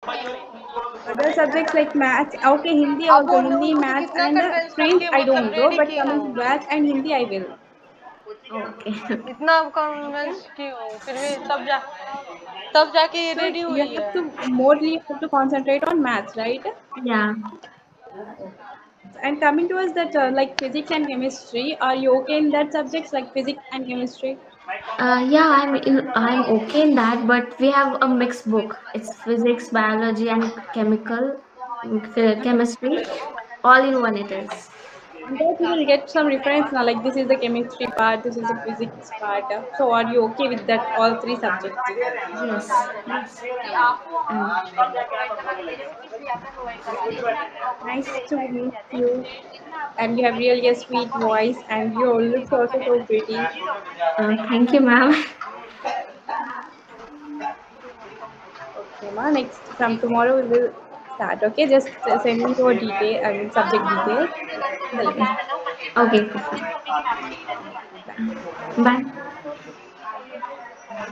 Other subjects like maths, okay, Hindi आप also, बोल रहे हो Hindi, उसको maths, कितना and कन्विंस French करके I मतलब don't know, रेडी but किया coming हूँ, to maths and Hindi I will. Okay. इतना कन्विंस की हूँ, फिर भी तब जाके ये So रेडी you हुई have है. to mostly you have to concentrate on maths, right? Yeah. And coming towards that, like physics and chemistry, are you okay in that subjects like physics and chemistry? Yeah, I'm okay in that, but we have a mixed book. It's physics, biology, and chemistry, all in one. It is. And that you will get some reference now, like this is the chemistry part, this is the physics part. So are you okay with that all three subjects? Yes, yes. Um, Nice to meet you. And you have really a sweet voice, and your looks also so pretty. Thank you, ma'am. Okay, ma. Next from tomorrow we will start. Okay, just send me your detail. I mean subject details. I'll select. Okay, okay, perfect. Bye.